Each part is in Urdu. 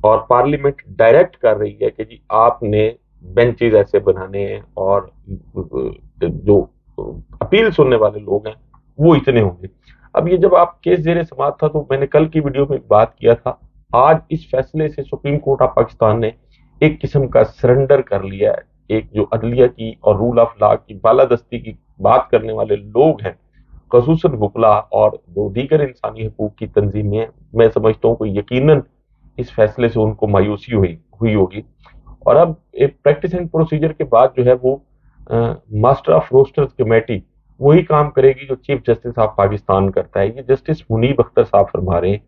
اور پارلیمنٹ ڈائریکٹ کر رہی ہے کہ جی آپ نے بینچز ایسے بنانے ہیں اور جو اپیل سننے والے لوگ ہیں وہ اتنے ہوں گے. اب یہ جب آپ کیس زیر سماعت تھا تو میں نے کل کی ویڈیو میں بات کیا تھا، آج اس فیصلے سے سپریم کورٹ آف پاکستان نے ایک قسم کا سرنڈر کر لیا ہے. ایک جو عدلیہ کی اور رول آف لا کی بالادستی کی بات کرنے والے لوگ ہیں، خصوصاً وکلا اور جو دیگر انسانی حقوق کی تنظیمیں ہیں، میں سمجھتا ہوں کہ یقیناً اس فیصلے سے ان کو مایوسی ہوئی ہوگی. اور اب ایک پریکٹس اینڈ پروسیجر کے بعد جو ہے وہ ماسٹر آف روسٹرز کمیٹی وہی کام کرے گی جو چیف جسٹس آف پاکستان کرتا ہے. یہ جسٹس منیب اختر صاحب فرما رہے ہیں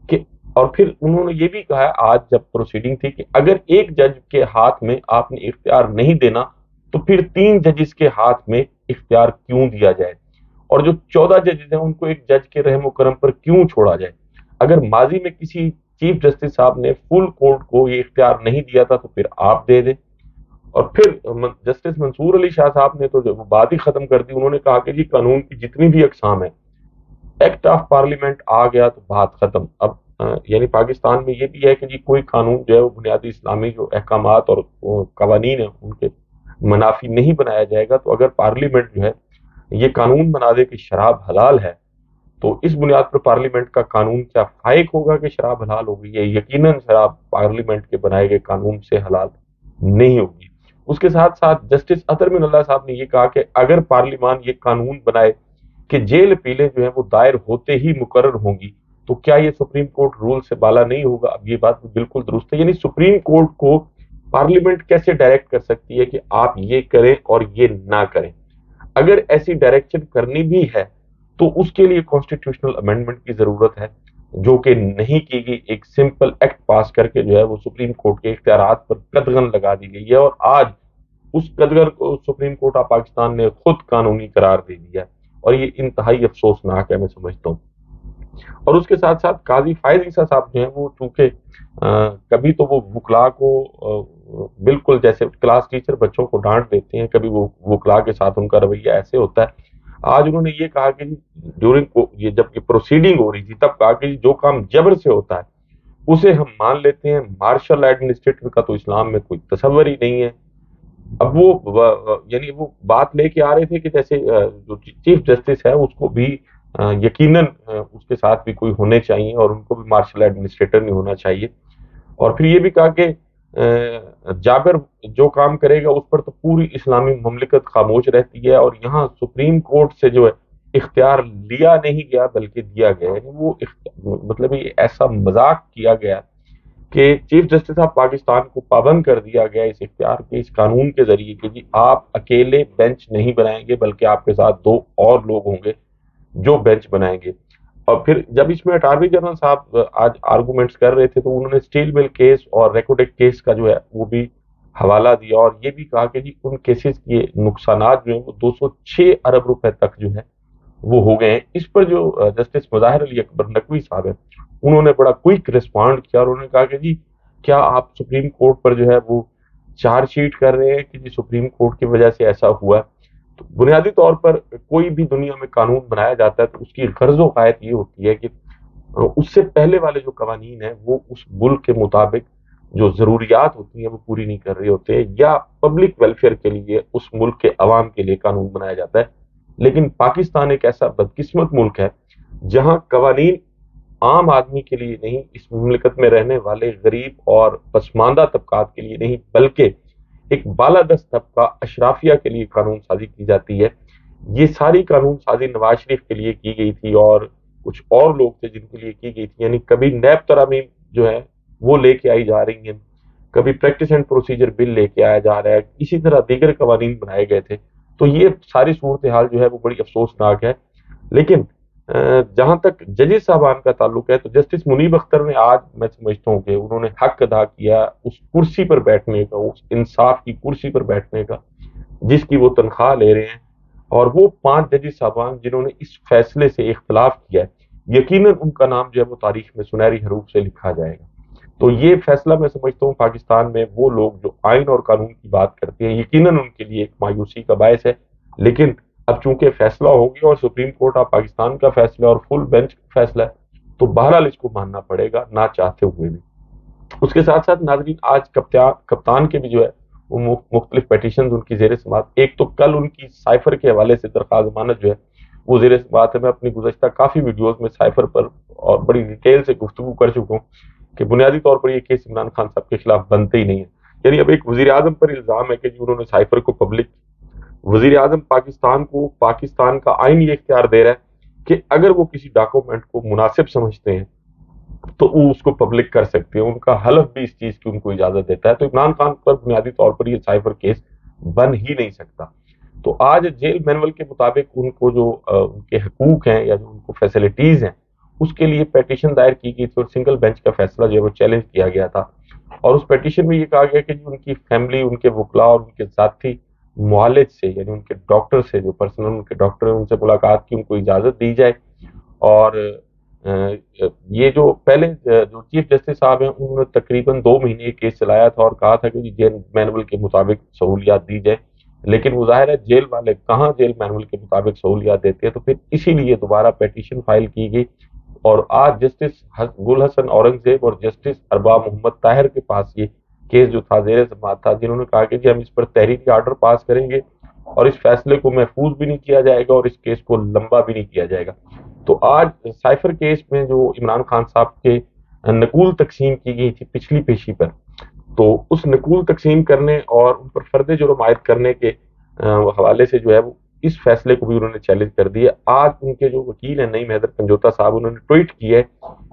کہ، اور پھر انہوں نے یہ بھی کہا ہے آج جب پروسیڈنگ تھی کہ اگر ایک جج کے ہاتھ میں آپ نے اختیار نہیں دینا تو پھر 3 ججز کے ہاتھ میں اختیار کیوں دیا جائے، اور جو 14 ججز ہیں ان کو ایک جج کے رحم و کرم پر کیوں چھوڑا جائے. اگر ماضی میں کسی چیف جسٹس صاحب نے فل کورٹ کو یہ اختیار نہیں دیا تھا تو پھر آپ دے دیں. اور پھر جسٹس منصور علی شاہ صاحب نے تو وہ بات ہی ختم کر دی. انہوں نے کہا کہ جی قانون کی جتنی بھی اقسام ہیں، ایکٹ آف پارلیمنٹ آ گیا تو بات ختم. اب یعنی پاکستان میں یہ بھی ہے کہ جی کوئی قانون جو ہے وہ بنیادی اسلامی جو احکامات اور قوانین ہیں ان کے منافی نہیں بنایا جائے گا. تو اگر پارلیمنٹ جو ہے یہ قانون بنا دے کہ شراب حلال ہے تو اس بنیاد پر پارلیمنٹ کا قانون کیا فائق ہوگا کہ شراب حلال ہوگی؟ یہ یقیناً شراب پارلیمنٹ کے بنائے گئے قانون سے حلال نہیں ہوگی. اس کے ساتھ ساتھ جسٹس اطہر من اللہ صاحب نے یہ کہا کہ اگر پارلیمان یہ قانون بنائے کہ جیل اپیلیں جو ہیں وہ دائر ہوتے ہی مقرر ہوں گی تو کیا یہ سپریم کورٹ رول سے بالا نہیں ہوگا؟ اب یہ بات بالکل درست ہے. یعنی سپریم کورٹ کو پارلیمنٹ کیسے ڈائریکٹ کر سکتی ہے کہ آپ یہ کریں اور یہ نہ کریں؟ اگر ایسی ڈائریکشن کرنی بھی ہے تو اس کے لیے کانسٹیٹیوشنل امینڈمنٹ کی ضرورت ہے، جو کہ نہیں کی گئی. ایک سمپل ایکٹ پاس کر کے جو ہے وہ سپریم کورٹ کے اختیارات پر قدغن لگا دی گئی ہے، اور آج اس قدغن کو سپریم کورٹ آف پاکستان نے خود قانونی قرار دے دیا ہے، اور یہ انتہائی افسوسناک ہے میں سمجھتا ہوں. اور اس کے ساتھ ساتھ قاضی فائز عیسیٰ صاحب جو ہیں وہ چونکہ کبھی تو وہ وکلا کو بالکل جیسے کلاس ٹیچر بچوں کو ڈانٹ دیتے ہیں، کبھی وہ وکلا کے ساتھ ان کا رویہ ایسے ہوتا ہے. آج انہوں نے یہ کہا کہ ڈیورنگ یہ جب کہ پروسیڈنگ ہو رہی تھی تب کہا کہ جو کام جبر سے ہوتا ہے اسے ہم مان لیتے ہیں، مارشل ایڈمنسٹریٹر کا تو اسلام میں کوئی تصور ہی نہیں ہے. اب وہ یعنی وہ بات لے کے آ رہے تھے کہ جیسے جو چیف جسٹس ہے اس کو بھی یقیناً اس کے ساتھ بھی کوئی ہونے چاہیے اور ان کو بھی مارشل ایڈمنسٹریٹر نہیں ہونا چاہیے. اور پھر یہ بھی کہا کہ جابر جو کام کرے گا اس پر تو پوری اسلامی مملکت خاموش رہتی ہے، اور یہاں سپریم کورٹ سے جو ہے اختیار لیا نہیں گیا بلکہ دیا گیا. یعنی وہ مطلب یہ ایسا مذاق کیا گیا کہ چیف جسٹس آف پاکستان کو پابند کر دیا گیا اس اختیار کے اس قانون کے ذریعے کہ جی آپ اکیلے بینچ نہیں بنائیں گے بلکہ آپ کے ساتھ 2 اور لوگ ہوں گے جو بینچ بنائیں گے. اور پھر جب اس میں اٹارنی جنرل صاحب آج آرگومنٹس کر رہے تھے تو انہوں نے اسٹیل مل کیس اور ریکوڈک کیس کا جو ہے وہ بھی حوالہ دیا، اور یہ بھی کہا کہ جی ان کیسز کے نقصانات جو ہیں وہ 206 ارب روپے تک جو ہے وہ ہو گئے ہیں. اس پر جو جسٹس مظاہر علی اکبر نقوی صاحب ہیں انہوں نے بڑا کوئک رسپانڈ کیا، اور انہوں نے کہا کہ جی کیا آپ سپریم کورٹ پر جو ہے وہ چارج شیٹ کر رہے ہیں کہ جی سپریم کورٹ کی وجہ سے ایسا ہوا ہے؟ تو بنیادی طور پر کوئی بھی دنیا میں قانون بنایا جاتا ہے تو اس کی غرض و غایت یہ ہوتی ہے کہ اس سے پہلے والے جو قوانین ہیں وہ اس ملک کے مطابق جو ضروریات ہوتی ہیں وہ پوری نہیں کر رہے ہوتے، یا پبلک ویلفیئر کے لیے اس ملک کے عوام کے لیے قانون بنایا جاتا ہے. لیکن پاکستان ایک ایسا بدقسمت ملک ہے جہاں قوانین عام آدمی کے لیے نہیں، اس مملکت میں رہنے والے غریب اور پسماندہ طبقات کے لیے نہیں بلکہ ایک بالادست طبقہ اشرافیہ کے لیے قانون سازی کی جاتی ہے. یہ ساری قانون سازی نواز شریف کے لیے کی گئی تھی اور کچھ اور لوگ تھے جن کے لیے کی گئی تھی. یعنی کبھی نیب ترامیم جو ہے وہ لے کے آئی جا رہی ہیں، کبھی پریکٹس اینڈ پروسیجر بل لے کے آیا جا رہا ہے، اسی طرح دیگر قوانین بنائے گئے تھے. تو یہ ساری صورتحال جو ہے وہ بڑی افسوسناک ہے. لیکن جہاں تک ججز صاحبان کا تعلق ہے تو جسٹس منیب اختر نے آج میں سمجھتا ہوں کہ انہوں نے حق ادا کیا اس کرسی پر بیٹھنے کا، اس انصاف کی کرسی پر بیٹھنے کا جس کی وہ تنخواہ لے رہے ہیں. اور وہ 5 ججز صاحبان جنہوں نے اس فیصلے سے اختلاف کیا ہے، یقیناً ان کا نام جو ہے وہ تاریخ میں سنہری حروف سے لکھا جائے گا. تو یہ فیصلہ میں سمجھتا ہوں پاکستان میں وہ لوگ جو آئین اور قانون کی بات کرتے ہیں یقیناً ان کے لیے ایک مایوسی کا باعث ہے. لیکن اب چونکہ فیصلہ ہو گیا اور سپریم کورٹ آف پاکستان کا فیصلہ اور فل بینچ کا فیصلہ ہے تو بہرحال اس کو ماننا پڑے گا نہ چاہتے ہوئے بھی. اس کے ساتھ ساتھ ناظرین آج کپتان کے بھی جو ہے وہ مختلف پیٹیشنز ان کی زیر سماعت، ایک تو کل ان کی سائفر کے حوالے سے درخواست ضمانت جو ہے وہ زیر سماعت ہے۔ میں اپنی گزشتہ کافی ویڈیوز میں سائفر پر اور بڑی ڈیٹیل سے گفتگو کر چکا ہوں کہ بنیادی طور پر یہ کیس عمران خان صاحب کے خلاف بنتے ہی نہیں ہے۔ یعنی اب ایک وزیر اعظم پر الزام ہے کہ جی انہوں نے سائفر کو پبلک، وزیر اعظم پاکستان کو پاکستان کا آئین یہ اختیار دے رہا ہے کہ اگر وہ کسی ڈاکومنٹ کو مناسب سمجھتے ہیں تو وہ اس کو پبلک کر سکتے ہیں، ان کا حلف بھی اس چیز کی ان کو اجازت دیتا ہے۔ تو عمران خان پر بنیادی طور پر یہ سائفر کیس بن ہی نہیں سکتا۔ تو آج جیل مینول کے مطابق ان کو جو ان کے حقوق ہیں یا جو ان کو فیسلٹیز ہیں اس کے لیے پیٹیشن دائر کی گئی تھی، اور سنگل بینچ کا فیصلہ جو ہے وہ چیلنج کیا گیا تھا، اور اس پیٹیشن میں یہ کہا گیا کہ جو ان کی فیملی، ان کے وکلاء اور ان کے ذاتی معالج سے، یعنی ان کے ڈاکٹر سے، جو پرسنل ان کے ڈاکٹر ہیں، ان سے ملاقات کی ان کو اجازت دی جائے۔ اور یہ جو پہلے جو چیف جسٹس صاحب ہیں انہوں نے تقریباً 2 مہینے یہ کیس چلایا تھا اور کہا تھا کہ جیل مینول کے مطابق سہولیات دی جائے، لیکن وہ ظاہر ہے جیل والے کہاں جیل مینول کے مطابق سہولیات دیتے ہیں، تو پھر اسی لیے دوبارہ پیٹیشن فائل کی گئی۔ اور آج جسٹس گل حسن اورنگزیب اور جسٹس ارباب محمد طاہر کے پاس یہ کیس جو تھا زیر سماعت تھا، جنہوں نے کہا کہ جی ہم اس پر تحریری آرڈر پاس کریں گے اور اس فیصلے کو محفوظ بھی نہیں کیا جائے گا اور اس کیس کو لمبا بھی نہیں کیا جائے گا۔ تو آج سائفر کیس میں جو عمران خان صاحب کے نقول تقسیم کی گئی تھی پچھلی پیشی پر، تو اس نقول تقسیم کرنے اور ان پر فرد جرم عائد کرنے کے حوالے سے جو ہے وہ اس فیصلے کو بھی انہوں نے چیلنج کر دیا۔ آج ان کے جو وکیل ہیں نعیم حیدر پنجوتا صاحب، انہوں نے ٹویٹ کیا ہے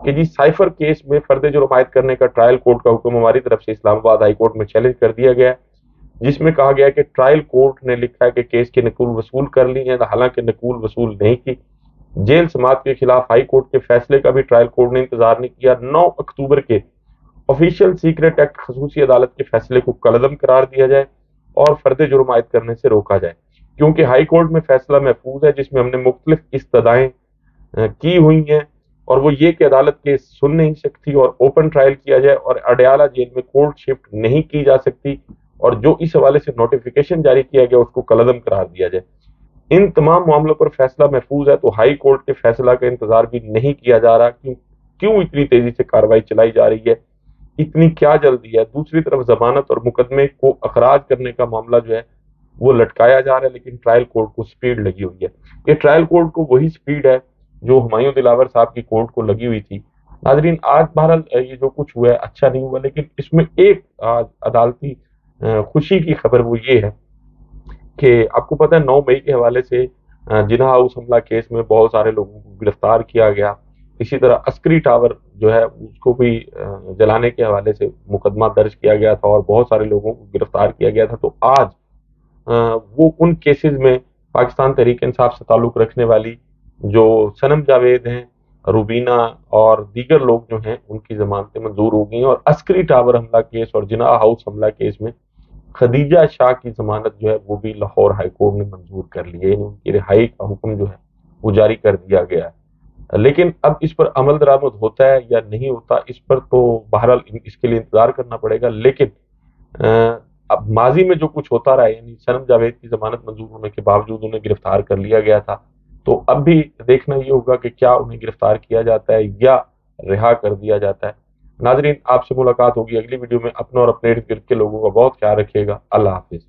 کہ جی سائفر کیس میں فرد جرم عائد کرنے کا ٹرائل کورٹ کا حکم ہماری طرف سے اسلام آباد ہائی کورٹ میں چیلنج کر دیا گیا ہے، جس میں کہا گیا ہے کہ ٹرائل کورٹ نے لکھا ہے کہ کیس کی نقول وصول کر لی ہے، حالانکہ نقول وصول نہیں کی۔ جیل سماعت کے خلاف ہائی کورٹ کے فیصلے کا بھی ٹرائل کورٹ نے انتظار نہیں کیا۔ 9 اکتوبر کے آفیشیل سیکرٹ ایکٹ خصوصی عدالت کے فیصلے کو کالعدم قرار دیا جائے اور فرد جرم عائد کرنے سے روکا جائے، کیونکہ ہائی کورٹ میں فیصلہ محفوظ ہے جس میں ہم نے مختلف استدعائیں کی ہوئی ہیں، اور وہ یہ کہ عدالت کیس سن نہیں سکتی اور اوپن ٹرائل کیا جائے، اور اڈیالہ جیل میں کورٹ شفٹ نہیں کی جا سکتی، اور جو اس حوالے سے نوٹیفیکیشن جاری کیا گیا اس کو کالعدم قرار دیا جائے۔ ان تمام معاملوں پر فیصلہ محفوظ ہے، تو ہائی کورٹ کے فیصلہ کا انتظار بھی نہیں کیا جا رہا۔ کیوں اتنی تیزی سے کارروائی چلائی جا رہی ہے، اتنی کیا جلدی ہے؟ دوسری طرف ضمانت اور مقدمے کو اخراج کرنے کا معاملہ جو ہے وہ لٹکایا جا رہا ہے، لیکن ٹرائل کورٹ کو سپیڈ لگی ہوئی ہے۔ یہ ٹرائل کورٹ کو وہی سپیڈ ہے جو ہمایوں دلاور صاحب کی کورٹ کو لگی ہوئی تھی۔ ناظرین آج بہرحال یہ جو کچھ ہوا ہے اچھا نہیں ہوا، لیکن اس میں ایک عدالتی خوشی کی خبر وہ یہ ہے کہ آپ کو پتہ ہے 9 مئی کے حوالے سے جناح ہاؤس حملہ کیس میں بہت سارے لوگوں کو گرفتار کیا گیا، اسی طرح عسکری ٹاور جو ہے اس کو بھی جلانے کے حوالے سے مقدمہ درج کیا گیا تھا اور بہت سارے لوگوں کو گرفتار کیا گیا تھا۔ تو آج وہ ان کیسز میں پاکستان تحریک انصاف سے تعلق رکھنے والی جو صنم جاوید ہیں، روبینہ اور دیگر لوگ جو ہیں ان کی ضمانتیں منظور ہو گئی ہیں، اور عسکری ٹاور حملہ کیس اور جناح ہاؤس حملہ کیس میں خدیجہ شاہ کی ضمانت جو ہے وہ بھی لاہور ہائی کورٹ نے منظور کر لی ہے، یعنی ان کی رہائی کا حکم جو ہے وہ جاری کر دیا گیا ہے۔ لیکن اب اس پر عمل درآمد ہوتا ہے یا نہیں ہوتا، اس پر تو بہرحال اس کے لیے انتظار کرنا پڑے گا۔ لیکن اب ماضی میں جو کچھ ہوتا رہا، یعنی صنم جاوید کی ضمانت منظور ہونے کے باوجود انہیں گرفتار کر لیا گیا تھا، تو اب بھی دیکھنا یہ ہوگا کہ کیا انہیں گرفتار کیا جاتا ہے یا رہا کر دیا جاتا ہے۔ ناظرین آپ سے ملاقات ہوگی اگلی ویڈیو میں۔ اپنا اور اپنے ارد گرد کے لوگوں کا بہت خیال رکھیے گا۔ اللہ حافظ۔